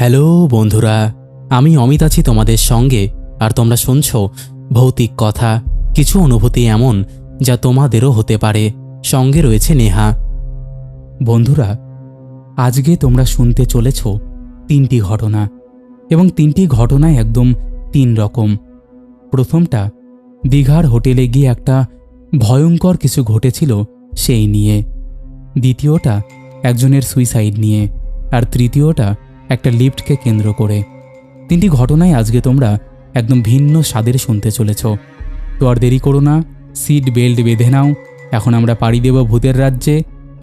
Hello বন্ধুরা, আমি অমিত আছি তোমাদের সঙ্গে। আর তোমরা শুনছো ভৌতিক কথা, কিছু অনুভূতি এমন যা তোমাদেরও হতে পারে। সঙ্গে রয়েছে নেহা। বন্ধুরা, আজকে তোমরা শুনতে চলেছ তিনটি ঘটনা, এবং তিনটি ঘটনায় একদম তিন রকম। প্রথমটা দীঘার হোটেলে গিয়ে একটা ভয়ঙ্কর কিছু ঘটেছিল সেই নিয়ে। দ্বিতীয়টা একজনের সুইসাইড নিয়ে। আর তৃতীয়টা একটা লিফটকে কেন্দ্র করে। তিনটি ঘটনায় আজকে তোমরা একদম ভিন্ন স্বাদের শুনতে চলেছ। তো আর দেরি করো না, সিট বেল্ট বেঁধে নাও। এখন আমরা পাড়ি দেব ভূতের রাজ্যে।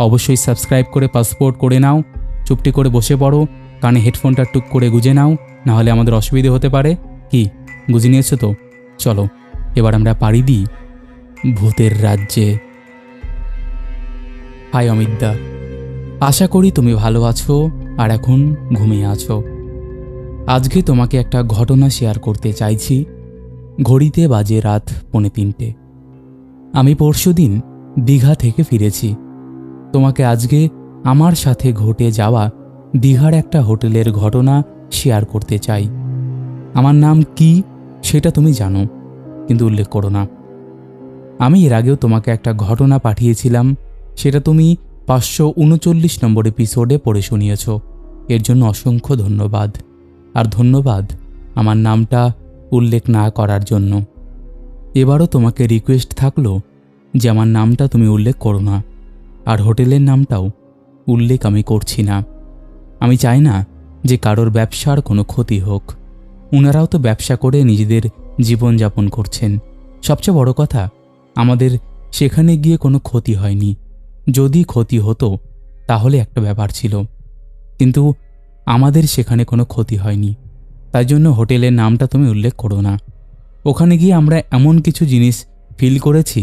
অবশ্যই সাবস্ক্রাইব করে পাসপোর্ট করে নাও। চুপটি করে বসে পড়ো, কানে হেডফোনটা টুক করে গুজে নাও, নাহলে আমাদের অসুবিধে হতে পারে। কি গুজে নিয়েছো তো? চলো এবার আমরা পাড়ি দিই ভূতের রাজ্যে। হাই অমিতদা, আশা করি তুমি ভালো আছো আর এখন ঘুমিয়ে আছো। আজকে তোমাকে একটা ঘটনা শেয়ার করতে চাইছি। ঘড়িতে বাজে রাত 2:45। আমি পরশুদিন দীঘা থেকে ফিরেছি। তোমাকে আজকে আমার সাথে ঘটে যাওয়া দীঘার একটা হোটেলের ঘটনা শেয়ার করতে চাই। আমার নাম কি সেটা তুমি জানো, কিন্তু উল্লেখ করো না। আমি এর আগেও তোমাকে একটা ঘটনা পাঠিয়েছিলাম, সেটা তুমি 539 নম্বর এপিসোডে পড়ে শুনিয়েছ। এর জন্য অসংখ্য ধন্যবাদ। আর ধন্যবাদ আমার নামটা উল্লেখ না করার জন্য। এবারও তোমাকে রিকোয়েস্ট থাকলো যে আমার নামটা তুমি উল্লেখ করো না, আর হোটেলের নামটাও উল্লেখ আমি করছি না। আমি চাই না যে কারোর ব্যবসার কোনো ক্ষতি হোক। ওনারাও তো ব্যবসা করে নিজেদের জীবনযাপন করছেন। সবচেয়ে বড় কথা, আমাদের সেখানে গিয়ে কোনো ক্ষতি হয়নি। যদি ক্ষতি হতো তাহলে একটা ব্যাপার ছিল, কিন্তু আমাদের সেখানে কোনো ক্ষতি হয়নি। তাই জন্য হোটেলের নামটা তুমি উল্লেখ করো না। ওখানে গিয়ে আমরা এমন কিছু জিনিস ফিল করেছি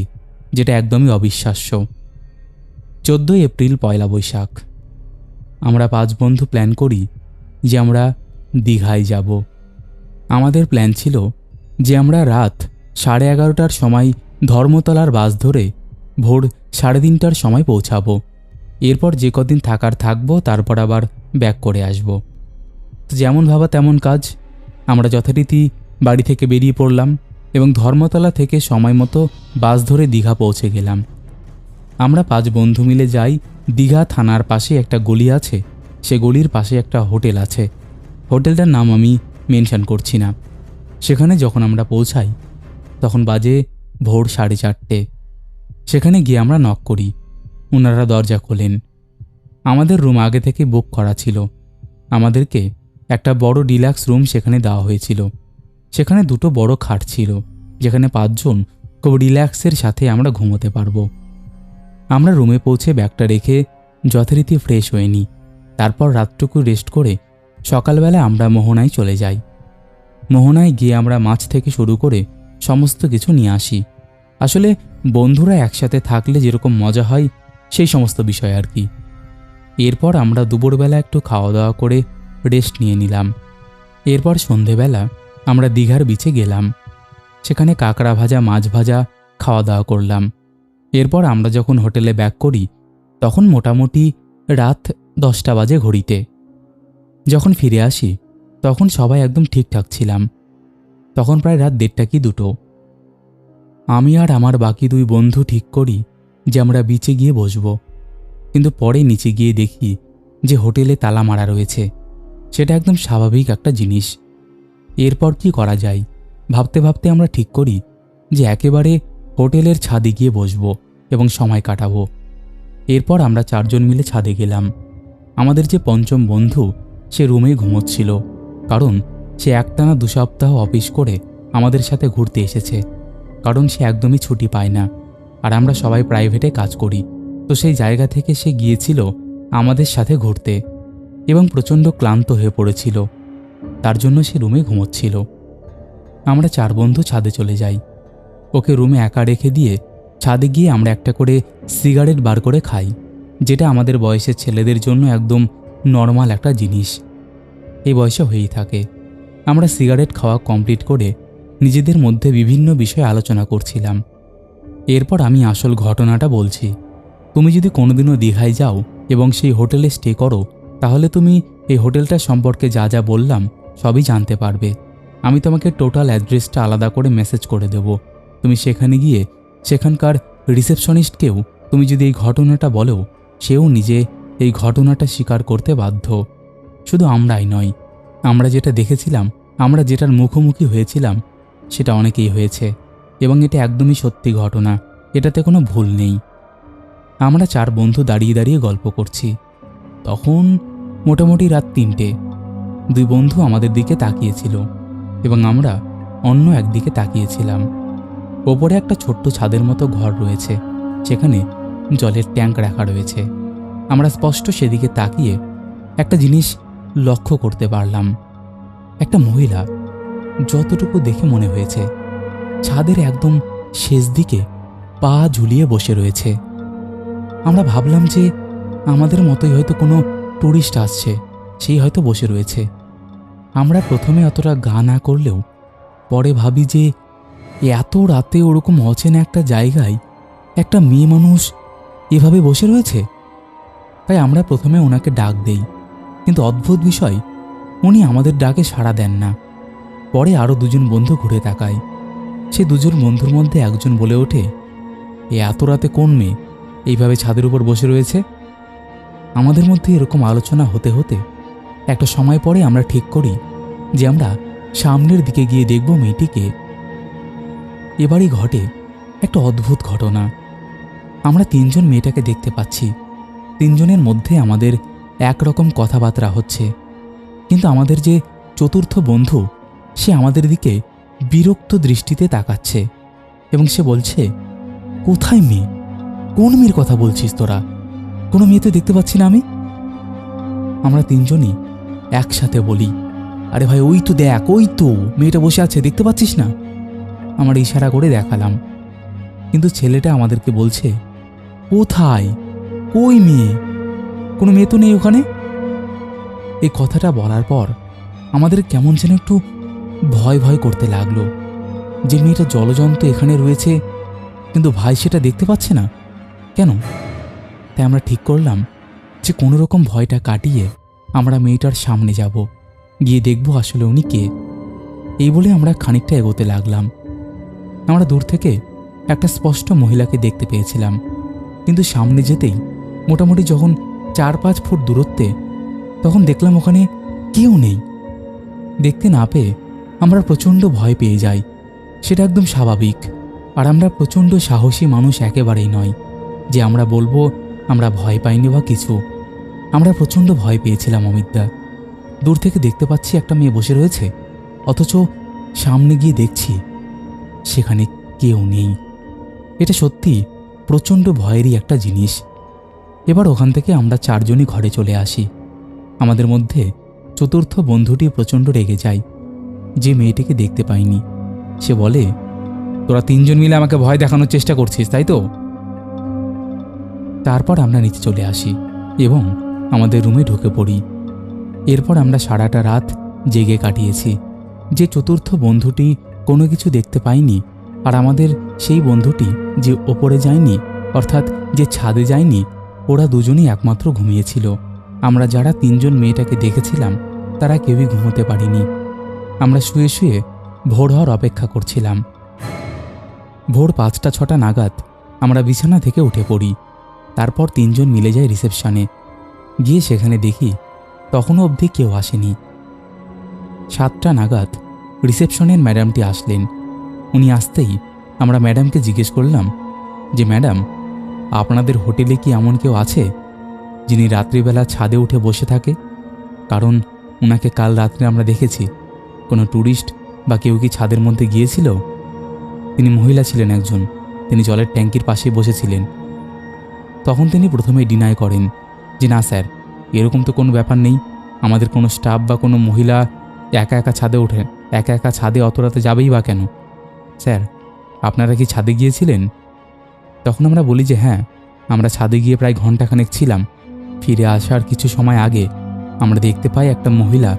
যেটা একদমই অবিশ্বাস্য। 14 এপ্রিল পয়লা বৈশাখ আমরা 5 বন্ধু প্ল্যান করি যে আমরা দীঘায় যাব। আমাদের প্ল্যান ছিল যে আমরা রাত 11:30টার সময় ধর্মতলার বাস ধরে ভোর 3:30টার সময় পৌঁছাবো। এরপর যে কদিন থাকার থাকবো, তারপর আবার ব্যাক করে আসব। তো যেমন ভাবা তেমন কাজ। আমরা যথারীতি বাড়ি থেকে বেরিয়ে পড়লাম এবং ধর্মতলা থেকে সময় মতো বাস ধরে দীঘা পৌঁছে গেলাম। আমরা 5 বন্ধু মিলে যাই। দীঘা থানার পাশে একটা গলি আছে, সে গলির পাশে একটা হোটেল আছে। হোটেলটার নাম আমি মেনশন করছি না। সেখানে যখন আমরা পৌঁছাই তখন বাজে ভোর 4:30। সেখানে গিয়ে আমরা নক করি। ওনারা দরজা খোলেন। আমাদের রুম আগে থেকে বুক করা ছিল। আমাদেরকে একটা বড় ডিলাক্স রুম সেখানে দেওয়া হয়েছিল। সেখানে 2টো বড় খাট ছিল, যেখানে 5 জন খুব রিল্যাক্সের সাথে আমরা ঘুমোতে পারবো। আমরা রুমে পৌঁছে ব্যাগটা রেখে যথারীতি ফ্রেশ হয়ে নিই। তারপর রাতটুকু রেস্ট করে সকালবেলা আমরা মোহনায় চলে যাই। মোহনায় গিয়ে আমরা মাছ থেকে শুরু করে সমস্ত কিছু নিয়ে আসি। আসলে বন্ধুরা একসাথে থাকলে যেরকম মজা হয় সেই সমস্ত বিষয় আর কি। এরপর আমরা দুপুরবেলা একটু খাওয়া দাওয়া করে রেস্ট নিয়ে নিলাম। এরপর সন্ধেবেলা আমরা দীঘার বিচে গেলাম। সেখানে কাঁকড়া ভাজা, মাছ ভাজা খাওয়া দাওয়া করলাম। এরপর আমরা যখন হোটেলে ব্যাক করি তখন মোটামুটি রাত 10টা বাজে ঘড়িতে। যখন ফিরে আসি তখন সবাই একদম ঠিকঠাক ছিলাম। তখন প্রায় রাত 1:30 কি 2টো। আমি আর আমার বাকি 2 বন্ধু ঠিক করি যে আমরা বিচে গিয়ে বসবো, কিন্তু পরে নিচে গিয়ে দেখি যে হোটেলে তালা মারা রয়েছে। সেটা একদম স্বাভাবিক একটা জিনিস। এরপর কি করা যায় ভাবতে ভাবতে আমরা ঠিক করি যে একেবারে হোটেলের ছাদে গিয়ে বসবো এবং সময় কাটাবো। এরপর আমরা 4 জন মিলে ছাদে গেলাম। আমাদের যে 5ম বন্ধু সে রুমে ঘুমোচ্ছিল, কারণ সে একটানা 2 সপ্তাহ অফিস করে আমাদের সাথে ঘুরতে এসেছে। কারণ সে একদমই ছুটি পায় না, আর আমরা সবাই প্রাইভেটে কাজ করি। তো সেই জায়গা থেকে সে গিয়েছিল আমাদের সাথে ঘুরতে এবং প্রচণ্ড ক্লান্ত হয়ে পড়েছিল। তার জন্য সে রুমে ঘুমোচ্ছিল। আমরা 4 বন্ধু ছাদে চলে যাই। ওকে রুমে একা রেখে দিয়ে ছাদে গিয়ে আমরা একটা করে সিগারেট বার করে খাই, যেটা আমাদের বয়সের ছেলেদের জন্য একদম নর্মাল একটা জিনিস। এই বয়সে হয়েই থাকে। আমরা সিগারেট খাওয়া কমপ্লিট করে নিজেদের মধ্যে বিভিন্ন বিষয়ে আলোচনা করছিলাম। এরপর আমি আসল ঘটনাটা বলছি। তুমি যদি কোনোদিনও দীঘায় যাও এবং সেই হোটেলে স্টে করো, তাহলে তুমি এই হোটেলটা সম্পর্কে যা যা বললাম সবই জানতে পারবে। আমি তোমাকে টোটাল অ্যাড্রেসটা আলাদা করে মেসেজ করে দেব। তুমি সেখানে গিয়ে সেখানকার রিসেপশনিস্টকেও তুমি যদি এই ঘটনাটা বলো, সেও নিজে এই ঘটনাটা স্বীকার করতে বাধ্য। শুধু আমরাই নয়, আমরা যেটা দেখেছিলাম, আমরা যেটার মুখোমুখি হয়েছিলাম, সেটা অনেকেই হয়েছে এবং এটা একদমই সত্যি ঘটনা, এটাতে কোনো ভুল নেই। আমরা 4 বন্ধু দাঁড়িয়ে দাঁড়িয়ে গল্প করছি। তখন মোটামুটি রাত 3টে। 2 বন্ধু আমাদের দিকে তাকিয়েছিল এবং আমরা অন্য একদিকে তাকিয়েছিলাম। ওপরে একটা ছোট্ট ছাদের মতো ঘর রয়েছে, সেখানে জলের ট্যাঙ্ক রাখা রয়েছে। আমরা স্পষ্ট সেদিকে তাকিয়ে একটা জিনিস লক্ষ্য করতে পারলাম। একটা মহিলা, যতটুকু দেখে মনে হয়েছে, ছাদের একদম শেষ দিকে পা ঝুলিয়ে বসে রয়েছে। আমরা ভাবলাম যে আমাদের মতোই হয়তো কোনো ট্যুরিস্ট আসছে, সেই হয়তো বসে রয়েছে। আমরা প্রথমে অতটা গা না করলেও পরে ভাবি যে এত রাতে ওরকম অচেনা একটা জায়গায় একটা মেয়ে মানুষ এভাবে বসে রয়েছে। তাই আমরা প্রথমে ওনাকে ডাক দেই, কিন্তু অদ্ভুত বিষয়, উনি আমাদের ডাকে সাড়া দেন না। পরে আরও 2 জন বন্ধু ঘুরে তাকায়। সে 2 জন বন্ধুর মধ্যে একজন বলে ওঠে, এত রাতে কোন মেয়ে এইভাবে ছাদের উপর বসে রয়েছে? আমাদের মধ্যে এরকম আলোচনা হতে হতে একটা সময় পরে আমরা ঠিক করি যে আমরা সামনের দিকে গিয়ে দেখব মেয়েটিকে। এবারই ঘটে একটা অদ্ভুত ঘটনা। আমরা 3 জন মেয়েটাকে দেখতে পাচ্ছি। 3 জনের মধ্যে আমাদের একরকম কথাবার্তা হচ্ছে, কিন্তু আমাদের যে 4র্থ বন্ধু, সে আমাদের দিকে বিরক্ত দৃষ্টিতে তাকাচ্ছে এবং সে বলছে, কোথায় মেয়ে? কোন মেয়ের কথা বলছিস তোরা? কোনো মেয়ে তো দেখতে পাচ্ছি না আমি। আমরা 3 জনই একসাথে বলি, আরে ভাই ওই তো দেখ, ওই তো মেয়েটা বসে আছে, দেখতে পাচ্ছিস না? আমরা ইশারা করে দেখালাম, কিন্তু ছেলেটা আমাদেরকে বলছে, কোথায়? কই মেয়ে? কোনো মেয়ে তো নেই ওখানে। এই কথাটা বলার পর আমাদের কেমন যেন একটু ভয় ভয় করতে লাগলো যে মেয়েটা জলজন্ত এখানে রয়েছে, কিন্তু ভাই সেটা দেখতে পাচ্ছে না কেন? তাই আমরা ঠিক করলাম যে কোনো রকম ভয়টা কাটিয়ে আমরা মেয়েটার সামনে যাব, গিয়ে দেখব আসলে উনি কে। এই বলে আমরা খানিকটা এগোতে লাগলাম। আমরা দূর থেকে একটা স্পষ্ট মহিলাকে দেখতে পেয়েছিলাম, কিন্তু সামনে যেতেই মোটামুটি যখন 4-5 ফুট দূরত্বে, তখন দেখলাম ওখানে কেউ নেই। দেখতে না পেয়ে আমরা প্রচণ্ড ভয় পেয়ে যাই। সেটা একদম স্বাভাবিক, আর আমরা প্রচণ্ড সাহসী মানুষ একেবারেই নয় যে আমরা বলবো আমরা ভয় পাইনি বা কিছু। আমরা প্রচণ্ড ভয় পেয়েছিলাম অমিতদা। দূর থেকে দেখতে পাচ্ছি একটা মেয়ে বসে রয়েছে, অথচ সামনে গিয়ে দেখছি সেখানে কেউ নেই। এটা সত্যি প্রচণ্ড ভয়েরই একটা জিনিস। এবার ওখান থেকে আমরা 4 জনই ঘরে চলে আসি। আমাদের মধ্যে 4র্থ বন্ধুটি প্রচণ্ড রেগে যায় যে মেয়েটিকে দেখতে পাইনি। সে বলে, তোরা 3 জন মিলে আমাকে ভয় দেখানোর চেষ্টা করছিস, তাই তো? তারপর আমরা নিচে চলে আসি এবং আমাদের রুমে ঢুকে পড়ি। এরপর আমরা সারাটা রাত জেগে কাটিয়েছি। যে 4র্থ বন্ধুটি কোনো কিছু দেখতে পায়নি, আর আমাদের সেই বন্ধুটি যে ওপরে যায়নি, অর্থাৎ যে ছাদে যায়নি, ওরা 2 জনই একমাত্র ঘুমিয়েছিল। আমরা যারা 3 জন মেয়েটাকে দেখেছিলাম তারা কেউই ঘুমোতে পারিনি। আমরা শুয়ে শুয়ে ভোর হওয়ার অপেক্ষা করছিলাম। ভোর 5টা-6টা নাগাদ আমরা বিছানা থেকে উঠে পড়ি। তারপর 3 জন মিলে যাই রিসেপশনে। গিয়ে সেখানে দেখি তখনও অবধি কেউ আসেনি। 7টা নাগাদ রিসেপশনের ম্যাডামটি আসলেন। উনি আসতেই আমরা ম্যাডামকে জিজ্ঞেস করলাম যে, ম্যাডাম, আপনাদের হোটেলে কি এমন কেউ আছে যিনি রাত্রিবেলা ছাদে উঠে বসে থাকে? কারণ ওনাকে কাল রাত্রে আমরা দেখেছি। কোনো ট্যুরিস্ট বা কেউ কি ছাদের মধ্যে গিয়েছিল? তিনি মহিলা ছিলেন একজন, তিনি জলের ট্যাঙ্কির পাশে বসেছিলেন। তখন তিনি প্রথমে ডিনাই করেন যে, না স্যার, এরকম তো কোনো ব্যাপার নেই। আমাদের কোনো স্টাফ বা কোনো মহিলা একা একা ছাদে ওঠে, একা একা ছাদে অত রাতে যাবেই বা কেন? স্যার, আপনারা কি ছাদে গিয়েছিলেন? তখন আমরা বলি যে হ্যাঁ, আমরা ছাদে গিয়ে প্রায় ঘন্টাখানেক ছিলাম। ফিরে আসার কিছু সময় আগে আমরা দেখতে পাই একটা মহিলা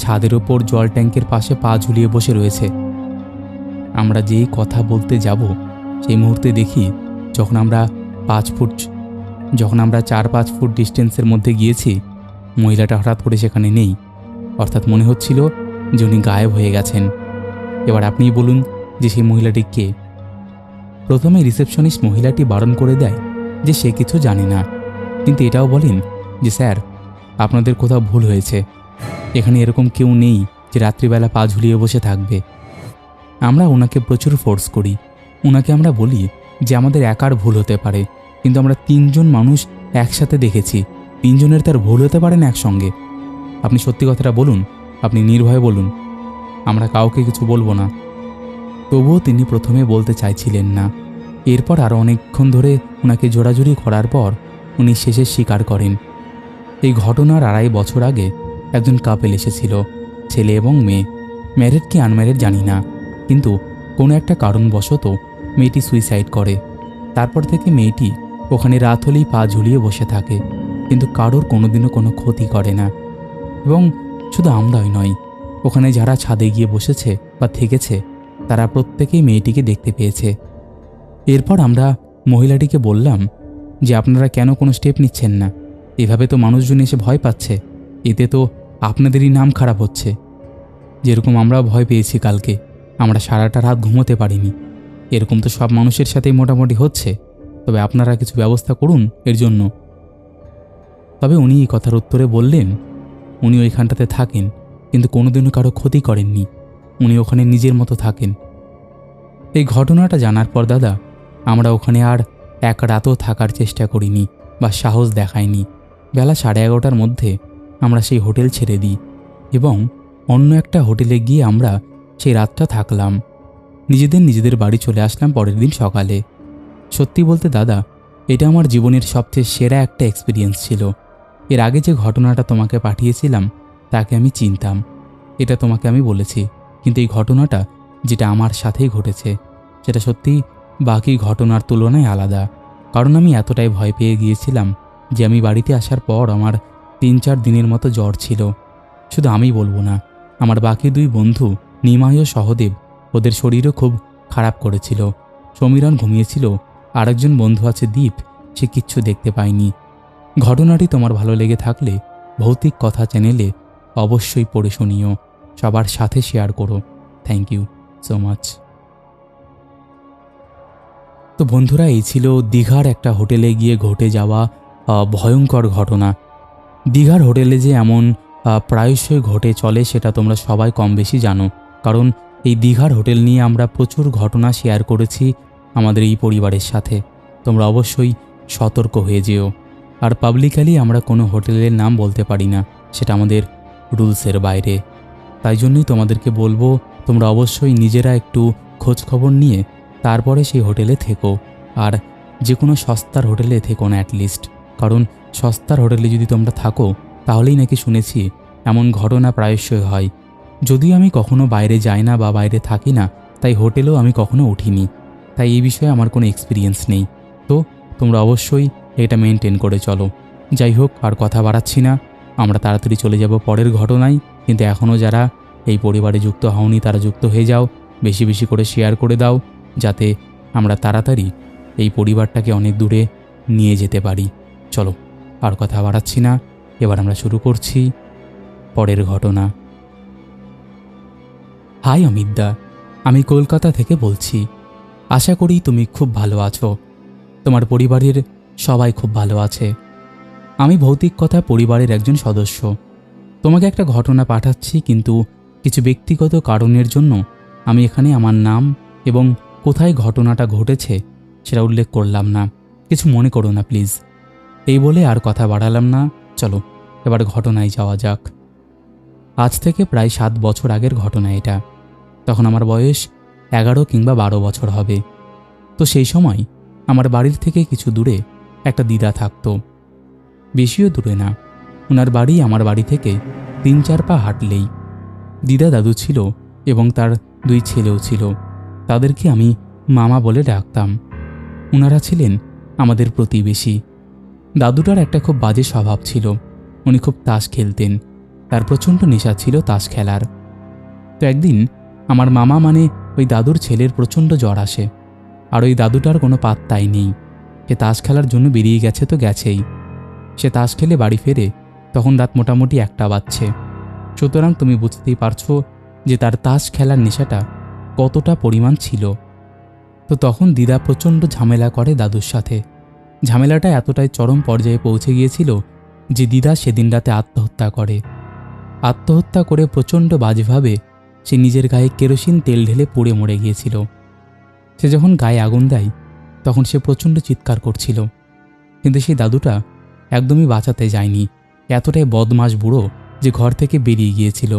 ছাদের ওপর জল ট্যাঙ্কের পাশে পা ঝুলিয়ে বসে রয়েছে। আমরা যেই কথা বলতে যাব সেই মুহূর্তে দেখি যখন আমরা 4-5 ফুট ডিস্টেন্সের মধ্যে গিয়েছি, মহিলাটা হঠাৎ করে সেখানে নেই, অর্থাৎ মনে হচ্ছিল যে উনি গায়েব হয়ে গেছেন। এবার আপনিই বলুন যে সেই মহিলাটি কে? প্রথমে রিসেপশনিস্ট মহিলাটি বারণ করে দেয় যে সে কিছু জানে না, কিন্তু এটাও বলেন যে স্যার, আপনাদের কোথাও ভুল হয়েছে, এখানে এরকম কেউ নেই যে রাত্রিবেলা পা ঝুলিয়ে বসে থাকবে। আমরা ওনাকে প্রচুর ফোর্স করি, ওনাকে আমরা বলি যে আমাদের একার ভুল হতে পারে, কিন্তু আমরা 3 জন মানুষ একসাথে দেখেছি, 3 জনের তার ভুল হতে পারে না একসঙ্গে। আপনি সত্যি কথাটা বলুন, আপনি নির্ভয়ে বলুন, আমরা কাউকে কিছু বলবো না। তবুও তিনি প্রথমে বলতে চাইছিলেন না। এরপর আরও অনেকক্ষণ ধরে ওনাকে জোরাজুরি করার পর উনি শেষে স্বীকার করেন। এই ঘটনার 2.5 বছর আগে একজন কাপেল এসেছিল, ছেলে এবং মেয়ে। ম্যারিড কি আনম্যারিড জানি না, কিন্তু কোনো একটা কারণবশত মেয়েটি সুইসাইড করে। তারপর থেকে মেয়েটি ওখানে রাত হলেই পা ঝুলিয়ে বসে থাকে, কিন্তু কারোর কোনোদিনও কোনো ক্ষতি করে না। এবং শুধু আমরাই নয়, ওখানে যারা ছাদে গিয়ে বসেছে বা থেকেছে তারা প্রত্যেকেই মেয়েটিকে দেখতে পেয়েছে। এরপর আমরা মহিলাটিকে বললাম যে আপনারা কেন কোনো স্টেপ নিচ্ছেন না? এভাবে তো মানুষজন এসে ভয় পাচ্ছে, এতে তো আপনাদেরই নাম খারাপ হচ্ছে। যেরকম আমরা ভয় পেয়েছি কালকে, আমরা সারাটা রাত ঘুমোতে পারিনি। এরকম তো সব মানুষের সাথেই মোটামুটি হচ্ছে, তবে আপনারা কিছু ব্যবস্থা করুন এর জন্য। তবে উনি এই কথার উত্তরে বললেন উনি ওইখানটাতে থাকেন, কিন্তু কোনোদিনও কারো ক্ষতি করেননি, উনি ওখানে নিজের মতো থাকেন। এই ঘটনাটা জানার পর দাদা, আমরা ওখানে আর এক রাতও থাকার চেষ্টা করিনি বা সাহস দেখাইনি। বেলা 11:30টার মধ্যে আমরা সেই হোটেল ছেড়ে দিই এবং অন্য একটা হোটেলে গিয়ে আমরা সেই রাতটা থাকলাম। নিজেদের বাড়ি চলে আসলাম পরের দিন সকালে। সত্যি বলতে দাদা, এটা আমার জীবনের সবচেয়ে সেরা একটা এক্সপিরিয়েন্স ছিল। এর আগে যে ঘটনাটা তোমাকে পাঠিয়েছিলাম তাকে আমি চিনতাম, এটা তোমাকে আমি বলেছি, কিন্তু এই ঘটনাটা যেটা আমার সাথেই ঘটেছে সেটা সত্যি বাকি ঘটনার তুলনায় আলাদা। কারণ আমি এতটাই ভয় পেয়ে গিয়েছিলাম যে আমি বাড়িতে আসার পর আমার 3-4 দিনের মতো জ্বর ছিল। শুধু আমি বলবো না, আমার বাকি 2 বন্ধু নিমাই ও সহদেব, ওদের শরীরও খুব খারাপ করেছিল। সমীরণ ঘুমিয়েছিল, আরেকজন বন্ধু আছে দীপ, সে কিচ্ছু দেখতে পায়নি। ঘটনাটি তোমার ভালো লেগে থাকলে ভৌতিক কথা চ্যানেলে অবশ্যই পড়ে শুনিও, সবার সাথে শেয়ার করো। Thank you so much. তো বন্ধুরা, এই ছিল দীঘার একটা হোটেলে গিয়ে ঘটে যাওয়া ভয়ঙ্কর ঘটনা। দীঘার হোটেলে যে এমন প্রায়শই ঘটে চলে সেটা তোমরা সবাই কম বেশি জানো, কারণ এই দীঘার হোটেল নিয়ে আমরা প্রচুর ঘটনা শেয়ার করেছি আমাদের এই পরিবারের সাথে। তোমরা অবশ্যই সতর্ক হয়ে যেও। আর পাবলিকালি আমরা কোনো হোটেলের নাম বলতে পারি না, সেটা আমাদের রুলসের বাইরে। তাই জন্যই তোমাদেরকে বলবো, তোমরা অবশ্যই নিজেরা একটু খোঁজ খবর নিয়ে তারপরে সেই হোটেলে থেকো। আর যে কোনো সস্তার হোটেলে থেকো না অ্যাটলিস্ট, কারণ সস্তার হোটেলে যদি তোমরা থাকো তাহলেই নাকি শুনেছি এমন ঘটনা প্রায়শই হয়। যদিও আমি কখনো বাইরে যাই না বা বাইরে থাকি না, তাই হোটেলেও আমি কখনো উঠিনি, তাই এই বিষয়ে আমার কোনো এক্সপিরিয়েন্স নেই। তো তোমরা অবশ্যই এটা মেনটেন করে চলো। যাই হোক, আর কথা বাড়াচ্ছি না, আমরা তাড়াতাড়ি চলে যাব পরের ঘটনায়। কিন্তু এখনও যারা এই পরিবারে যুক্ত হওনি তারা যুক্ত হয়ে যাও, বেশি বেশি করে শেয়ার করে দাও, যাতে আমরা তাড়াতাড়ি এই পরিবারটাকে অনেক দূরে নিয়ে যেতে পারি। চলো, আর কথা বাড়াচ্ছি না, এবার আমরা শুরু করছি পরের ঘটনা। হাই অমিতদা, আমি কলকাতা থেকে বলছি। আশা করি তুমি খুব ভালো আছো, তোমার পরিবারের সবাই খুব ভালো আছে। আমি ভৌতিক কথা পরিবারের একজন সদস্য। তোমাকে একটা ঘটনা পাঠাচ্ছি, কিন্তু কিছু ব্যক্তিগত কারণের জন্য আমি এখানে আমার নাম এবং কোথায় ঘটনাটা ঘটেছে সেটা উল্লেখ করলাম না, কিছু মনে করো না প্লিজ। এই বলে আর কথা বাড়ালাম না, চলো এবার ঘটনায় যাওয়া যাক। আজ থেকে প্রায় 7 বছর আগের ঘটনা এটা। তখন আমার বয়স 11 কিংবা 12 বছর হবে। তো সেই সময় আমার বাড়ির থেকে কিছু দূরে একটা দিদা থাকতো, বেশিও দূরে না। ওনার বাড়ি আমার বাড়ি থেকে 3-4 পা হাঁটলেই। দিদা দাদু ছিল এবং তার 2 ছেলেও ছিল, তাদেরকে আমি মামা বলে ডাকতাম। ওনারা ছিলেন আমাদের প্রতিবেশী। দাদুটার একটা খুব বাজে স্বভাব ছিল, উনি খুব তাস খেলতেন, তার প্রচণ্ড নেশা ছিল তাস খেলার। তো একদিন আমার মামা মানে ওই দাদুর ছেলের প্রচণ্ড জ্বর আসে, আর ওই দাদুটার কোনো পাত্তাই নেই। সে তাস খেলার জন্য বেরিয়ে গেছে তো গেছেই। সে তাস খেলে বাড়ি ফেরে, তো তখন রাত মোটামুটি 1টা বাজছে। সুতরাং তুমি বুঝতেই পারছো যে তার তাস খেলার নেশাটা কতটা পরিমাণ ছিল। তো তখন দিদা প্রচণ্ড ঝামেলা করে দাদুর সাথে। ঝামেলাটা এতটাই চরম পর্যায়ে পৌঁছে গিয়েছিল যে দিদা সেদিন রাতে আত্মহত্যা করে। আত্মহত্যা করে প্রচণ্ড বাজেভাবে সে নিজের গায়ে কেরোসিন তেল ঢেলে পুড়ে মরে গিয়েছিল। সে যখন গায়ে আগুন দেয় তখন সে প্রচণ্ড চিৎকার করছিল, কিন্তু সেই দাদুটা একদমই বাঁচাতে যায়নি। এতটাই বদমাশ বুড়ো যে ঘর থেকে বেরিয়ে গিয়েছিল।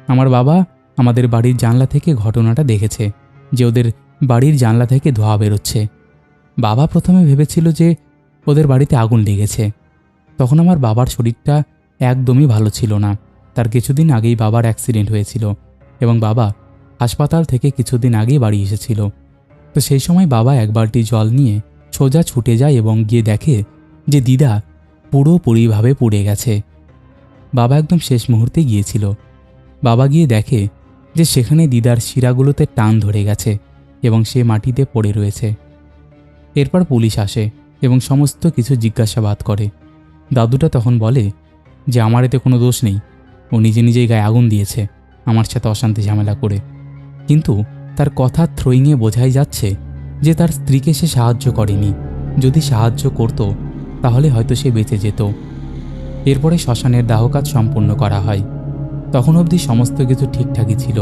আমার বাবা আমাদের বাড়ির জানলা থেকে ঘটনাটা দেখেছে যে ওদের বাড়ির জানলা থেকে ধোঁয়া বেরোচ্ছে। বাবা প্রথমে ভেবেছিল যে ওদের বাড়িতে আগুন লেগেছে। তখন আমার বাবার শরীরটা একদমই ভালো ছিল না। তার কিছুদিন আগেই বাবার অ্যাক্সিডেন্ট হয়েছিল এবং বাবা হাসপাতাল থেকে কিছুদিন আগেই বাড়ি এসেছিল। তো সেই সময় বাবা এক বালতি জল নিয়ে সোজা ছুটে যায় এবং গিয়ে দেখে যে দিদা পুরোপুরিভাবে পুড়ে গেছে। বাবা একদম শেষ মুহূর্তে গিয়েছিল। বাবা গিয়ে দেখে যে সেখানে দিদার শিরাগুলোতে টান ধরে গেছে এবং সে মাটিতে পড়ে রয়েছে। এরপর পুলিশ আসে এবং সমস্ত কিছু জিজ্ঞাসাবাদ করে। দাদুটা তখন বলে যে আমার এতে কোনো দোষ নেই, ও নিজে নিজেই গায়ে আগুন দিয়েছে আমার সাথে অশান্তি ঝামেলা করে। কিন্তু তার কথা থ্রোয়িংয়ে বোঝাই যাচ্ছে যে তার স্ত্রীকে সে সাহায্য করেনি। যদি সাহায্য করত তাহলে হয়তো সে বেঁচে যেত। এরপরে শ্মশানের দাহ কাজ সম্পূর্ণ করা হয়। তখন অবধি সমস্ত কিছু ঠিকঠাকই ছিল।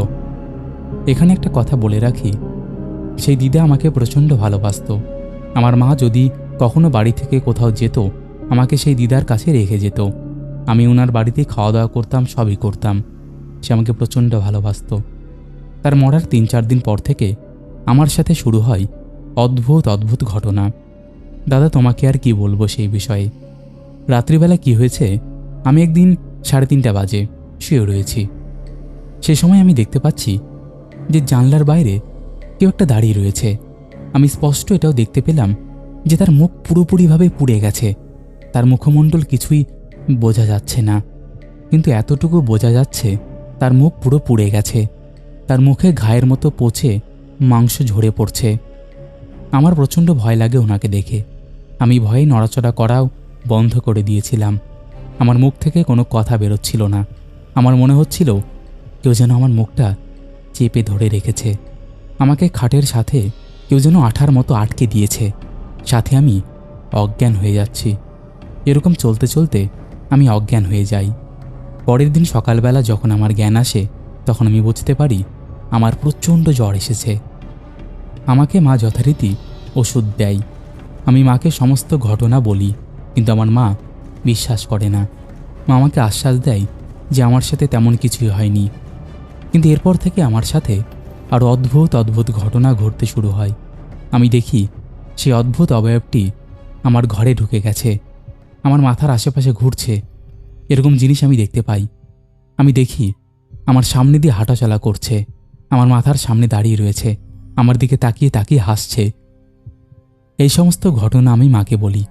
এখানে একটা কথা বলে রাখি, সেই দিদা আমাকে প্রচণ্ড ভালোবাসত। আমার মা যদি কখনো বাড়ি থেকে কোথাও যেত আমাকে সেই দিদার কাছে রেখে যেত। আমি ওনার বাড়িতেই খাওয়া দাওয়া করতাম, সবই করতাম। সে আমাকে প্রচণ্ড ভালোবাসত। তার মরার 3-4 দিন পর থেকে আমার সাথে শুরু হয় অদ্ভুত অদ্ভুত ঘটনা। দাদা তোমাকে আর কি বলবো সেই বিষয়ে। রাত্রিবেলা কি হয়েছে, আমি একদিন 3:30 বাজে শুয়ে রয়েছি। সে সময় আমি দেখতে পাচ্ছি যে জানলার বাইরে কেউ একটা দাঁড়িয়ে রয়েছে। আমি স্পষ্ট এটাও দেখতে পেলাম যে তার মুখ পুরোপুরিভাবে পুড়ে গেছে। তার মুখমণ্ডল কিছুই বোঝা যাচ্ছে না, কিন্তু এতটুকু বোঝা যাচ্ছে তার মুখ পুরো পুড়ে গেছে। তার মুখে ঘায়ের মতো পচে মাংস ঝরে পড়ছে। আমার প্রচণ্ড ভয় লাগে ওনাকে দেখে। আমি ভয়ে নড়াচড়া করাও বন্ধ করে দিয়েছিলাম। আমার মুখ থেকে কোনো কথা বেরোচ্ছিল না। আমার মনে হচ্ছিল কেউ যেন আমার মুখটা চেপে ধরে রেখেছে। আমাকে খাটের সাথে কেউ যেন আঠার মতো আটকে দিয়েছে। সাথে আমি অজ্ঞান হয়ে যাচ্ছি। এরকম চলতে চলতে আমি অজ্ঞান হয়ে যাই। পরের দিন সকালবেলা যখন আমার জ্ঞান আসে তখন আমি বুঝতে পারি আমার প্রচণ্ড জ্বর এসেছে। আমাকে মা যথারীতি ওষুধ দেয়। আমি মাকে সমস্ত ঘটনা বলি, কিন্তু আমার মা বিশ্বাস করে না। মা আমাকে আশ্বাস দেয় যে আমার সাথে তেমন কিছুই হয়নি। কিন্তু এরপর থেকে আমার সাথে আরও অদ্ভুত অদ্ভুত ঘটনা ঘটতে শুরু হয়। আমি দেখি সেই অদ্ভুত অবয়বটি আমার ঘরে ঢুকে গেছে, আমার মাথার আশেপাশে ঘুরছে। এরকম জিনিস আমি দেখতে পাই। আমি দেখি আমার সামনে দিয়ে হাঁটাচলা করছে, আমার মাথার সামনে দাঁড়িয়ে রয়েছে, আমার দিকে তাকিয়ে তাকিয়ে হাসছে। এই সমস্ত ঘটনা আমি মাকে বলি,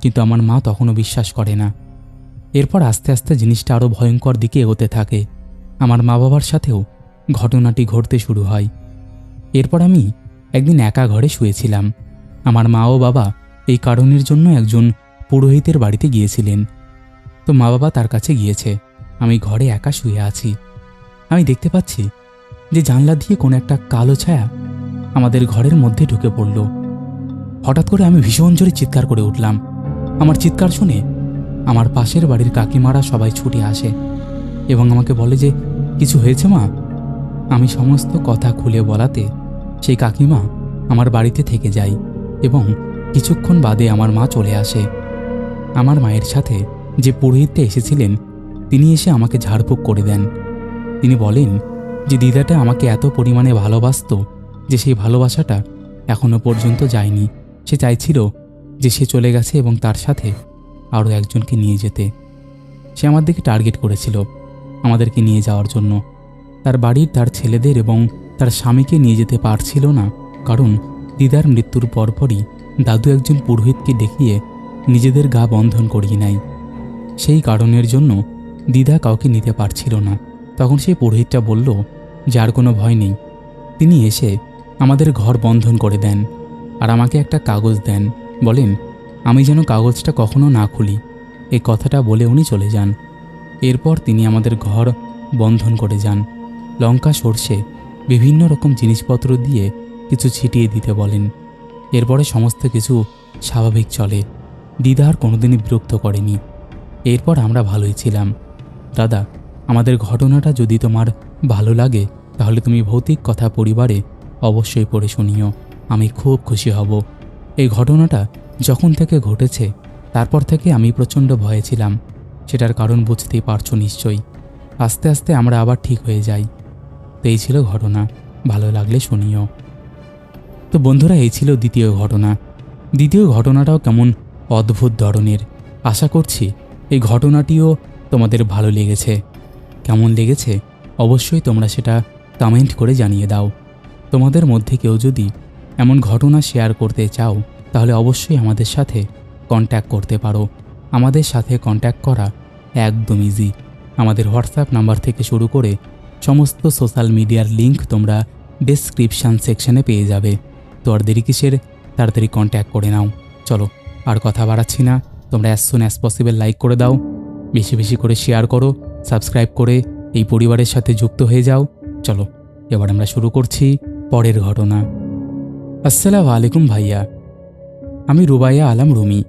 কিন্তু আমার মা তখনও বিশ্বাস করে না। এরপর আস্তে আস্তে জিনিসটা আরও ভয়ঙ্কর দিকে এগোতে থাকে। আমার মা বাবার সাথেও ঘটনাটি ঘটতে শুরু হয়। এরপর আমি একদিন একা ঘরে শুয়েছিলাম। আমার মা ও বাবা এই কারণের জন্য একজন পুরোহিতের বাড়িতে গিয়েছিলেন। তো মা বাবা তার কাছে গিয়েছে, আমি ঘরে একা শুয়ে আছি। আমি দেখতে পাচ্ছি যে জানলা দিয়ে কোনো একটা কালো ছায়া আমাদের ঘরের মধ্যে ঢুকে পড়ল। হঠাৎ করে আমি ভীষণ জোরে চিৎকার করে উঠলাম। আমার চিৎকার শুনে আমার পাশের বাড়ির কাকিমারা সবাই ছুটে আসে এবং আমাকে বলে যে কিছু হয়েছে মা। আমি সমস্ত কথা খুলে বলাতে সেই কাকিমা আমার বাড়িতে থেকে যায় এবং কিছুক্ষণ বাদে আমার মা চলে আসে। আমার মায়ের সাথে যে পুরোহিতটা এসেছিলেন তিনি এসে আমাকে ঝাড়ফুঁক করে দেন। তিনি বলেন যে দিদাটা আমাকে এত পরিমাণে ভালোবাসতো যে সেই ভালোবাসাটা এখনো পর্যন্ত যায়নি। সে চাইছিল যে সে চলে গেছে এবং তার সাথে আরও একজনকে নিয়ে যেতে। সে আমার দিকে টার্গেট করেছিল আমাদেরকে নিয়ে যাওয়ার জন্য। তার বাড়ির তার ছেলেদের এবং তার স্বামীকে নিয়ে যেতে পারছিল না, কারণ দিদার মৃত্যুর পরপরই দাদু একজন পুরোহিতকে দেখিয়ে নিজেদের গা বন্ধন করিয়ে নেয়। সেই কারণের জন্য দিদা কাউকে নিতে পারছিল না। তখন সেই পুরোহিতটা বলল যে আর কোনো ভয় নেই। তিনি এসে আমাদের ঘর বন্ধন করে দেন আর আমাকে একটা কাগজ দেন। বলেন আমি যেন কাগজটা কখনো না খুলি এই কথাটা বলে উনি চলে যান। এরপর তিনি আমাদের ঘর বন্ধন করে যান। লঙ্কা, সর্ষে, বিভিন্ন রকম জিনিসপত্র দিয়ে কিছু ছিটিয়ে দিতে বলেন। এরপরে সমস্ত কিছু স্বাভাবিক চলে। দিদা আর কোনোদিনই বিরক্ত করেনি। এরপর আমরা ভালোই ছিলাম। দাদা, আমাদের ঘটনাটা যদি তোমার ভালো লাগে তাহলে তুমি ভৌতিক কথা পরিবারে অবশ্যই পড়ে শুনিও। আমি খুব খুশি হব। এই ঘটনাটা যখন থেকে ঘটেছে তারপর থেকে আমি প্রচণ্ড ভয়ে ছিলাম। সেটার কারণ বুঝতেই পারছো নিশ্চয়ই। আস্তে আস্তে আমরা আবার ঠিক হয়ে যাই। তো এই ছিল ঘটনা, ভালো লাগলে শুনিও। তো বন্ধুরা, এই ছিল দ্বিতীয় ঘটনা। দ্বিতীয় ঘটনাটাও কেমন অদ্ভুত ধরনের। আশা করছি এই ঘটনাটিও তোমাদের ভালো লেগেছে। কেমন লেগেছে অবশ্যই তোমরা সেটা কমেন্ট করে জানিয়ে দাও। তোমাদের মধ্যে কেউ যদি এমন ঘটনা শেয়ার করতে চাও তাহলে অবশ্যই আমাদের সাথে কন্ট্যাক্ট করতে পারো। আমাদের সাথে কন্ট্যাক্ট করা একদম ইজি। আমাদের হোয়াটসঅ্যাপ নাম্বার থেকে শুরু করে সমস্ত সোশ্যাল মিডিয়ার লিংক তোমরা ডেসক্রিপশান সেকশনে পেয়ে যাবে। তো আর দেরি কিসের, তাড়াতাড়ি কন্ট্যাক্ট করে নাও। চলো আর কথা বাড়াচ্ছি না, তোমরা as soon as possible like করে দাও, বেশি বেশি করে শেয়ার করো, সাবস্ক্রাইব করে এই পরিবারের সাথে যুক্ত হয়ে যাও। চলো এবার আমরা শুরু করছি পরের ঘটনা। আসসালামু আলাইকুম ভাইয়া, আমি রুবাইয়া আলম রুমি।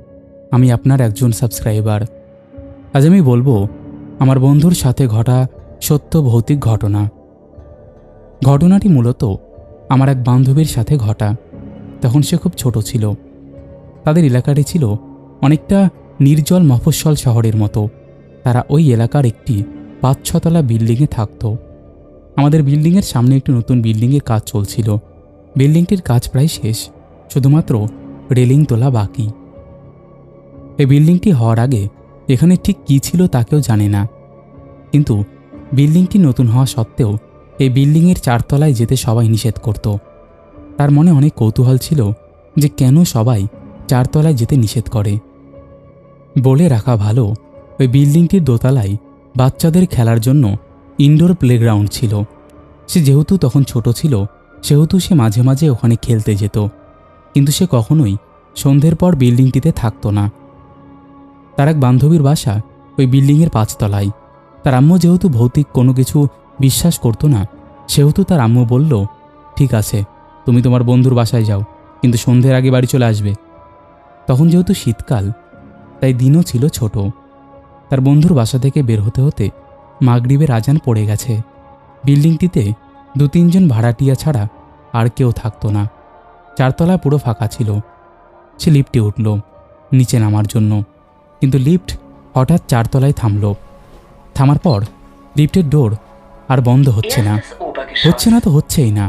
আমি আপনার একজন সাবস্ক্রাইবার। আজ আমি বলবো আমার বন্ধুর সাথে ঘটা সত্য ভৌতিক ঘটনা। ঘটনাটি মূলত আমার এক বান্ধবীর সাথে ঘটা। তখন সে খুব ছোট ছিল। তাদের এলাকাটি ছিল অনেকটা নির্জল মফস্বল শহরের মতো। তারা ওই এলাকার একটি ৫-৬ তলা বিল্ডিংয়ে থাকত। আমাদের বিল্ডিংয়ের সামনে একটি নতুন বিল্ডিংয়ের কাজ চলছিল। বিল্ডিংটির কাজ প্রায় শেষ, শুধুমাত্র রেলিং তোলা বাকি। এই বিল্ডিংটি হওয়ার আগে এখানে ঠিক কী ছিল তা কেউ জানে না। কিন্তু বিল্ডিংটি নতুন হওয়া সত্ত্বেও এই বিল্ডিংয়ের ৪ তলায় যেতে সবাই নিষেধ করত। তার মনে অনেক কৌতূহল ছিল যে কেন সবাই ৪ তলায় যেতে নিষেধ করে। বলে রাখা ভালো, ওই বিল্ডিংটির দোতলায় বাচ্চাদের খেলার জন্য ইনডোর প্লেগ্রাউন্ড ছিল। সে যেহেতু তখন ছোট ছিল সেহেতু সে মাঝে মাঝে ওখানে খেলতে যেত, কিন্তু সে কখনোই সন্ধ্যের পর বিল্ডিংটিতে থাকতো না। তার এক বান্ধবীর বাসা ওই বিল্ডিংয়ের ৫ তলায়। তার আম্মু যেহেতু ভৌতিক কোনো কিছু বিশ্বাস করতো না সেহেতু তার আম্মু বলল, ঠিক আছে, তুমি তোমার বন্ধুর বাসায় যাও, কিন্তু সন্ধ্যের আগে বাড়ি চলে আসবে। তখন যেহেতু শীতকাল তাই দিনও ছিল ছোট। তার বন্ধুর বাসা থেকে বের হতে হতে মাগরিবের আজান পড়ে গেছে। বিল্ডিংটিতে ২-৩ জন ভাড়াটিয়া ছাড়া আর কেউ থাকতো না। ৪ তলা পুরো ফাঁকা ছিল। সে লিফটে উঠল নিচে নামার জন্য, কিন্তু লিফট হঠাৎ ৪ তলায় থামল। থামার পর লিফটের ডোর আর বন্ধ হচ্ছে না তো হচ্ছেই না।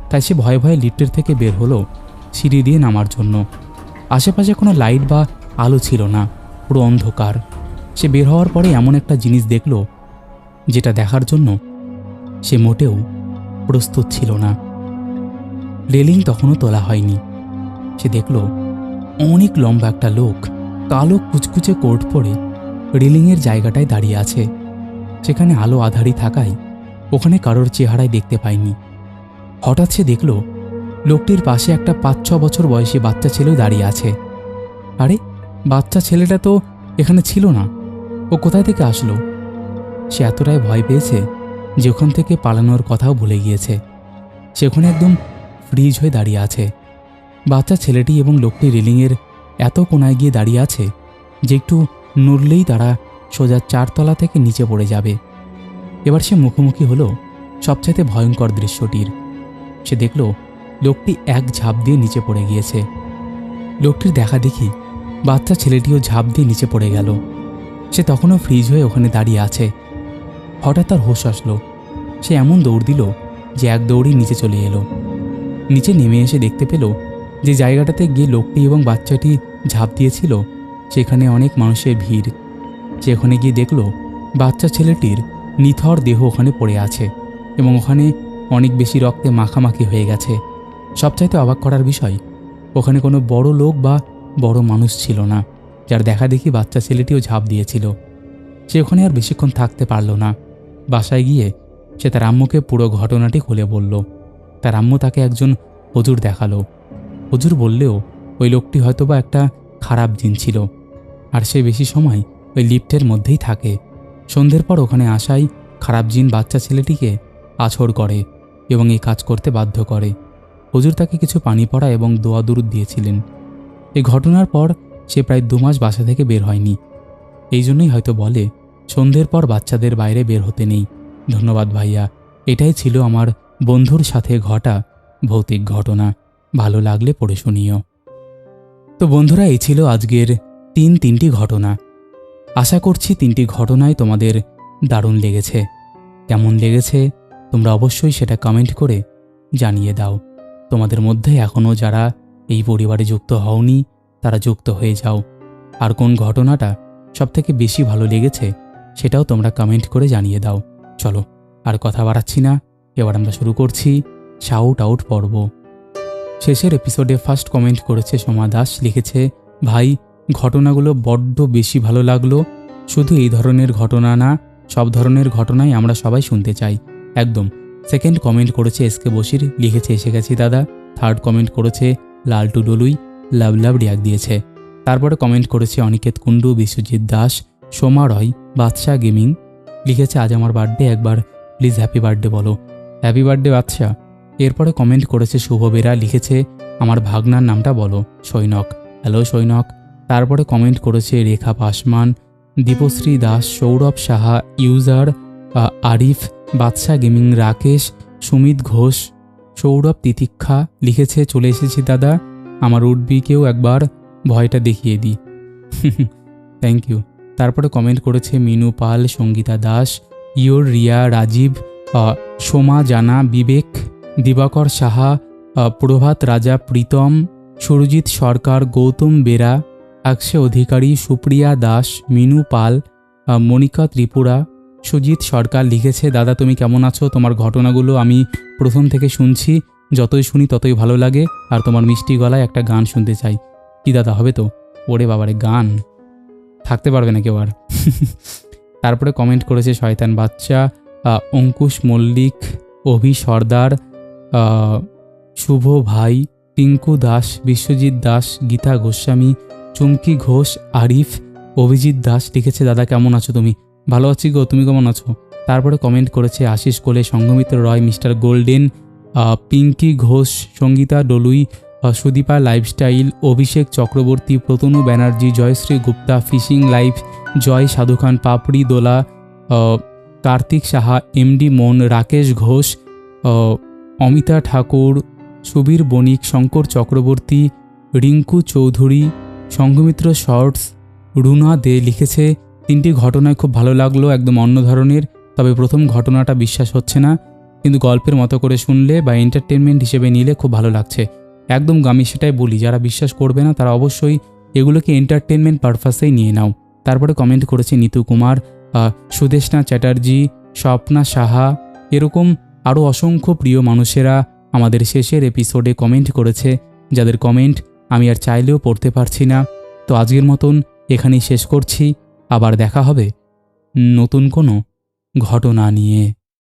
তাই সে ভয়ে ভয়ে লিফটের থেকে বের হলো সিঁড়ি দিয়ে নামার জন্য। আশেপাশে কোনো লাইট বা আলো ছিল না, পুরো অন্ধকার। সে বের হওয়ার পরে এমন একটা জিনিস দেখল যেটা দেখার জন্য সে মোটেও প্রস্তুত ছিল না। রেলিং তখনও তোলা হয়নি। সে দেখল অনেক লম্বা একটা লোক কালো কুচকুচে কোট পরে রেলিংয়ের জায়গাটায় দাঁড়িয়ে আছে। সেখানে আলো আধারি থাকায় ওখানে কারোর চেহারায় দেখতে পায়নি। হঠাৎ সে দেখল লোকটির পাশে একটা ৫-৬ বছর বয়সী বাচ্চা ছেলেও দাঁড়িয়ে আছে। আরে, বাচ্চা ছেলেটা তো এখানে ছিল না, ও কোথায় থেকে আসলো? সে এতটাই ভয় পেয়েছে যে ওখান থেকে পালানোর কথাও ভুলে গিয়েছে। সে ওখানে একদম ফ্রিজ হয়ে দাঁড়িয়ে আছে। বাচ্চা ছেলেটি এবং লোকটি রেলিংয়ের এত কোনায় গিয়ে দাঁড়িয়ে আছে যে একটু নড়লেই তারা সোজা ৪ তলা থেকে নিচে পড়ে যাবে। এবার সে মুখোমুখি হলো সবচাইতে ভয়ঙ্কর দৃশ্যটির। সে দেখল লোকটি এক ঝাঁপ দিয়ে নিচে পড়ে গিয়েছে। লোকটির দেখা দেখি বাচ্চা ছেলেটিও ঝাঁপ দিয়ে নিচে পড়ে গেল। সে তখনও ফ্রিজ হয়ে ওখানে দাঁড়িয়ে আছে। হঠাৎ তার হোশ আসলো। সে এমন দৌড় দিল যে এক দৌড়ই নিচে চলে এলো। নিচে নেমে এসে দেখতে পেল যে জায়গাটাতে গিয়ে লোকটি এবং বাচ্চাটি ঝাঁপ দিয়েছিল সেখানে অনেক মানুষের ভিড়। সে ওখানে গিয়ে দেখল বাচ্চা ছেলেটির নিথর দেহ ওখানে পড়ে আছে এবং ওখানে অনেক বেশি রক্তে মাখামাখি হয়ে গেছে। সবচাইতে অবাক করার বিষয়, ওখানে কোনো বড় লোক বা বড় মানুষ ছিল না, যার দেখা দেখি বাচ্চা ছেলেটিও ঝাঁপ দিয়েছিল। সে ওখানে আর বেশিক্ষণ থাকতে পারল না। বাসায় গিয়ে সে তার আম্মুকে পুরো ঘটনাটি খুলে বলল। তার আম্মু তাকে একজন হুজুর দেখালো। হুজুর বললেও ওই লোকটি হয়তোবা একটা খারাপ জিন ছিল, আর সে বেশি সময় ওই লিফটের মধ্যেই থাকে। সন্ধ্যের পর ওখানে আসাই খারাপ জিন বাচ্চা ছেলেটিকে আছড় করে এবং এই কাজ করতে বাধ্য করে। হুজুর তাকে কিছু পানি পড়া এবং দোয়া দুরুদ দিয়েছিলেন। এই ঘটনার পর সে প্রায় 2 মাস বাসা থেকে বের হয়নি। এই জন্যই হয়তো বলে সন্ধ্যের পর বাচ্চাদের বাইরে বের হতে নেই। ধন্যবাদ ভাইয়া। এটাই ছিল আমার বন্ধুর সাথে ঘটা ভৌতিক ঘটনা। ভালো লাগলে পড়ে শুনিও। তো বন্ধুরা, এই ছিল আজকের তিনটি ঘটনা। আশা করছি 3টি ঘটনায় তোমাদের দারুণ লেগেছে। কেমন লেগেছে তোমরা অবশ্যই সেটা কমেন্ট করে জানিয়ে দাও। তোমাদের মধ্যে এখনও যারা এই পরিবারে যুক্ত হওনি তারা যুক্ত হয়ে যাও। আর কোন ঘটনাটা সবথেকে বেশি ভালো লেগেছে সেটাও তোমরা কমেন্ট করে জানিয়ে দাও। চলো আর কথা বাড়াচ্ছি না, এবার আমরা শুরু করছি শাউট আউট পর্ব। শেষের এপিসোডে ফার্স্ট কমেন্ট করেছে সোমা দাস। লিখেছে, ভাই ঘটনাগুলো বড্ড বেশি ভালো লাগলো। শুধু এই ধরনের ঘটনা না, সব ধরনের ঘটনাই আমরা সবাই শুনতে চাই। একদম। সেকেন্ড কমেন্ট করেছে এসকে বশির। লিখেছে, এসে গেছি দাদা। থার্ড কমেন্ট করেছে লালটু ডলুই। লাভ লাভ রিয়াক দিয়েছে। তারপরে কমেন্ট করেছে অনিকেত কুণ্ডু, বিশ্বজিৎ দাস, সোমা রয়, বাদশা গেমিং। লিখেছে, আজ আমার বার্থডে, একবার প্লিজ হ্যাপি বার্থডে বলো। হ্যাপি বার্থডে বাদশা। এরপরে কমেন্ট করেছে শুভ বেরা। লিখেছে, আমার ভাগনার নামটা বলো। সৈনক। হ্যালো সৈনক। তারপরে কমেন্ট করেছে রেখা পাসমান, দীপশ্রী দাস, সৌরভ সাহা, ইউজার আরিফ, বাদশা গেমিং, রাকেশ, সুমিত ঘোষ, সৌরভ তিতিক্ষা। লিখেছে, চলে এসেছি দাদা, আমার উডবিকেও একবার ভয়টা দেখিয়ে দিই। Thank you. তারপরে কমেন্ট করেছে মিনু পাল, সঙ্গীতা দাস, ইয়োর, রিয়া, রাজীব, সোমা জানা, বিবেক, দিবাকর সাহা, প্রভাত রাজা, প্রীতম, সুরজিৎ সরকার, গৌতম বেরা, আকশে অধিকারী, সুপ্রিয়া দাস, মিনু পাল, মনিকা ত্রিপুরা, সুজিত সরকার। লিখেছে, দাদা তুমি কেমন আছো? তোমার ঘটনাগুলো আমি প্রথম থেকে শুনছি, যতই শুনি ততই ভালো লাগে, আর তোমার মিষ্টি গলায় একটা গান শুনতে চাই। কি দাদা, হবে তো? ওরে বাবারে, গান থাকতে পারবে না কেউ আর। তারপরে কমেন্ট করেছে শয়তান বাচ্চা, অঙ্কুশ মল্লিক, অভি সর্দার, শুভ ভাই, টিঙ্কু দাস, বিশ্বজিৎ দাস, গীতা গোস্বামী, চুমকি ঘোষ, আরিফ, অভিজিৎ দাস। লিখেছে, দাদা কেমন আছো তুমি? ভালো আছি গো, তুমি কেমন আছো? তারপরে কমেন্ট করেছে Ashis Kole, Sanghamitra Roy, Mister Golden, Pinki Ghosh, Sangita Dolui, Sudipa Lifestyle, Abhishek Chakraborty, Pratanu Banerjee, Jayashree Gupta, Fishing Life, Joy Sadhu Khan, Papri Dola, Kartik Saha, MD Mon, Rakesh Ghosh, Amita Thakur, Subir Banik, Shankar Chakraborty, Rinku Chowdhury, Sanghamitra Shorts, Runa De. লিখেছে, 3টি ঘটনায় খুব ভালো লাগলো, একদম অন্য ধরনের। তবে প্রথম ঘটনাটা বিশ্বাস হচ্ছে না, কিন্তু গল্পের মতো করে শুনলে বা এন্টারটেনমেন্ট হিসেবে নিলে খুব ভালো লাগছে। একদম আমি সেটাই বলি, যারা বিশ্বাস করবে না তারা অবশ্যই এগুলোকে এন্টারটেনমেন্ট পারপাসেই নিয়ে নাও। তারপরে কমেন্ট করেছে নিতু কুমার, সুদেশনা চ্যাটার্জি, স্বপ্না সাহা, এরকম আরও অসংখ্য প্রিয় মানুষেরা আমাদের শেষের এপিসোডে কমেন্ট করেছে, যাদের কমেন্ট আমি আর চাইলেও পড়তে পারছি না। তো আজকের মতন এখানেই শেষ করছি। আবার দেখা হবে নতুন কোনো ঘটনা নিয়ে।